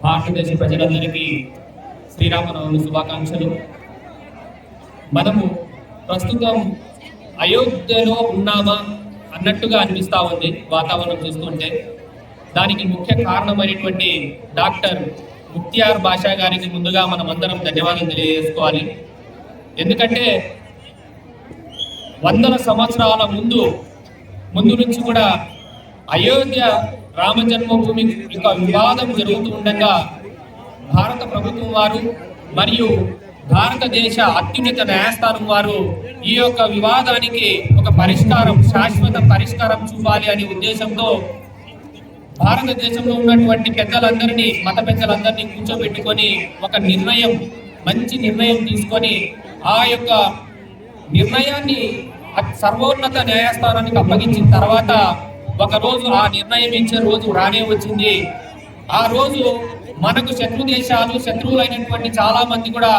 భారతదేశ ప్రజలందరికీ శ్రీరామనవమి శుభాకాంక్షలు. మనము ప్రస్తుతం అయోధ్యలో ఉన్నామా అన్నట్టుగా అనిపిస్తూ ఉంది వాతావరణం చూస్తుంటే. దానికి ముఖ్య కారణమైనటువంటి డాక్టర్ ముక్తియార్ బాషా గారికి ముందుగా మనం అందరం ధన్యవాదాలు తెలియజేసుకోవాలి. ఎందుకంటే వందల సంవత్సరాల ముందు నుంచి కూడా అయోధ్య రామ జన్మభూమి యొక్క వివాదం జరుగుతూ ఉండగా భారత ప్రభుత్వం వారు మరియు భారతదేశ అత్యున్నత న్యాయస్థానం వారు ఈ యొక్క వివాదానికి ఒక పరిష్కారం, శాశ్వత పరిష్కారం చూపాలి అనే ఉద్దేశంతో భారతదేశంలో ఉన్నటువంటి పెద్దలందరినీ, మత పెద్దలందరినీ కూర్చోబెట్టుకొని ఒక మంచి నిర్ణయం తీసుకొని ఆ యొక్క నిర్ణయాన్ని సర్వోన్నత న్యాయస్థానానికి అప్పగించిన తర్వాత ఒక రోజు ఆ నిర్ణయం ఇచ్చే రోజు రానే వచ్చింది. ఆ రోజు మనకు శత్రువులైనటువంటి చాలా మంది కూడా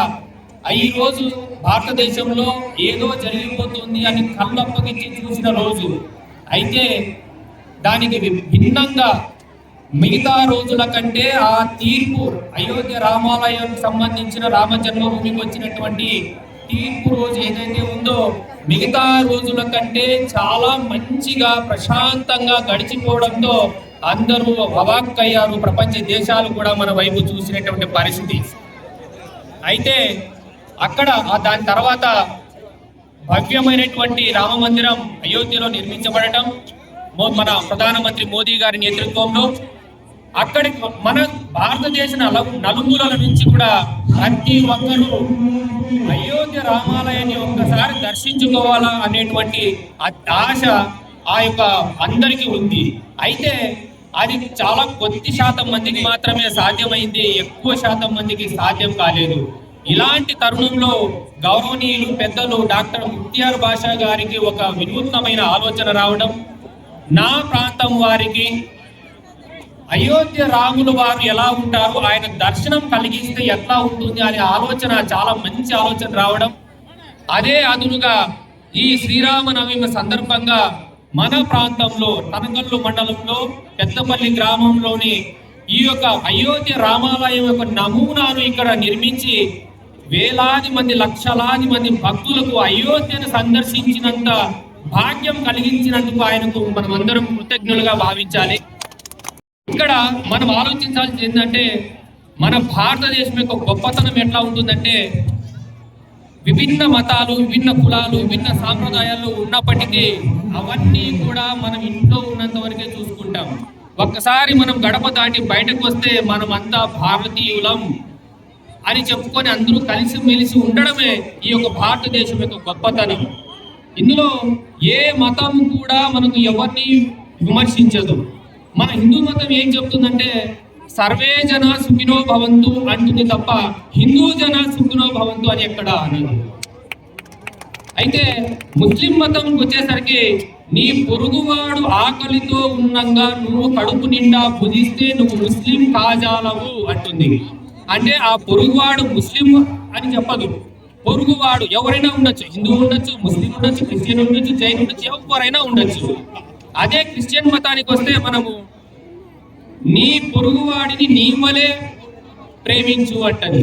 ఈ రోజు భారతదేశంలో ఏదో జరిగిపోతుంది అని కళ్ళప్పగించి చూసిన రోజు. అయితే దానికి భిన్నంగా మిగతా రోజుల కంటే ఆ తీర్పు, అయోధ్య రామాలయం సంబంధించిన రామ జన్మభూమికి వచ్చినటువంటి తీర్పు రోజు ఏదైతే ఉందో మిగతా రోజుల కంటే చాలా మంచిగా ప్రశాంతంగా గడిచిపోవడంతో అందరూ అవాక్కయ్యారు. ప్రపంచ దేశాలు కూడా మన వైపు చూసినటువంటి పరిస్థితి. అయితే అక్కడ దాని తర్వాత భవ్యమైనటువంటి రామ మందిరం అయోధ్యలో నిర్మించబడటం, మన ప్రధానమంత్రి మోదీ గారి నేతృత్వంలో అక్కడికి మన భారతదేశ నలుమూలల నుంచి కూడా ప్రతి ఒక్కరూ అయోధ్య రామాలయాన్ని ఒక్కసారి దర్శించుకోవాలా అనేటువంటి ఆశ ఆ యొక్క అందరికీ ఉంది. అయితే అది చాలా కొద్ది శాతం మందికి మాత్రమే సాధ్యమైంది, ఎక్కువ శాతం మందికి సాధ్యం కాలేదు. ఇలాంటి తరుణంలో గౌరవనీయులు పెద్దలు డాక్టర్ ముక్తియార్ బాషా గారికి ఒక వినూత్నమైన ఆలోచన రావడం, నా ప్రాంతం వారికి అయోధ్య రాములు వారు ఎలా ఉంటారు, ఆయన దర్శనం కలిగిస్తే ఎట్లా ఉంటుంది అనే ఆలోచన, చాలా మంచి ఆలోచన రావడం, అదే అదునుగా ఈ శ్రీరామనవమి సందర్భంగా మన ప్రాంతంలో తనకల్లు మండలంలో పెద్దపల్లి గ్రామంలోని ఈ యొక్క అయోధ్య రామాలయం యొక్క నమూనాను ఇక్కడ నిర్మించి వేలాది మంది, లక్షలాది మంది భక్తులకు అయోధ్యను సందర్శించినంత భాగ్యం కలిగించినందుకు ఆయనకు మనం అందరం కృతజ్ఞులుగా భావించాలి. ఇక్కడ మనం ఆలోచించాల్సింది ఏంటంటే, మన భారతదేశం యొక్క గొప్పతనం ఎట్లా ఉంటుందంటే, విభిన్న మతాలు, విభిన్న కులాలు, విభిన్న సాంప్రదాయాలు ఉన్నప్పటికీ అవన్నీ కూడా మనం ఇంట్లో ఉన్నంత వరకే చూసుకుంటాం. ఒక్కసారి మనం గడప దాటి బయటకు వస్తే మనం అంతా భారతీయులం అని చెప్పుకొని అందరూ కలిసిమెలిసి ఉండడమే ఈ యొక్క భారతదేశం యొక్క గొప్పతనం. ఇందులో ఏ మతం కూడా మనకు ఎవరిని విమర్శించదు. మన హిందూ మతం ఏం చెప్తుందంటే సర్వే జన సుఖినో భవంతు అంటుంది తప్ప హిందూ జన సుఖినో భవంతు అని ఎక్కడ అనదు. అయితే ముస్లిం మతంకి వచ్చేసరికి నీ పొరుగువాడు ఆకలితో ఉన్నంగా నువ్వు కడుపు నిండా భుజిస్తే నువ్వు ముస్లిం కాజాలవు అంటుంది. అంటే ఆ పొరుగువాడు ముస్లిం అని చెప్పదు. పొరుగువాడు ఎవరైనా ఉండొచ్చు, హిందూ ఉండొచ్చు, ముస్లిం ఉండొచ్చు, క్రిస్టియన్ ఉండొచ్చు, జైన్ ఉండొచ్చు, ఎవరైనా ఉండొచ్చు. అదే క్రిస్టియన్ మతానికి వస్తే మనము నీ పొరుగువాడిని నీ వలే ప్రేమించు అంటది.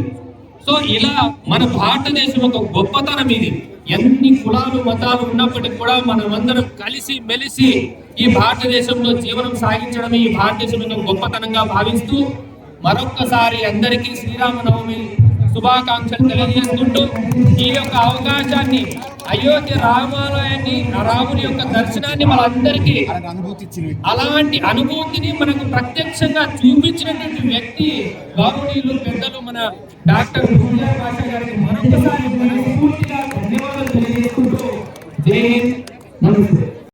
సో ఇలా మన భారతదేశం ఒక గొప్పతనం ఇది. ఎన్ని కులాలు మతాలు ఉన్నప్పటికీ కూడా మనమందరం కలిసి మెలిసి ఈ భారతదేశంలో జీవనం సాగించడం ఈ భారతదేశం యొక్క గొప్పతనంగా భావిస్తూ మరొక్కసారి అందరికీ శ్రీరామనవమి శుభాకాంక్షలు తెలియజేస్తుంటూ ఈ యొక్క అవకాశాన్ని, అయోధ్య రామాలయాన్ని, రాముని యొక్క దర్శనాన్ని మనందరికీ అలాంటి అనుభూతిని మనకు ప్రత్యక్షంగా చూపించినటువంటి వ్యక్తి గౌరవనీయులు పెద్దలు మన డాక్టర్ ముక్తియార్ బాషా గారికి మరొకసారి మనస్ఫూర్తిగా ధన్యవాదాలు తెలియజేసుకుంటూ జై హింద్.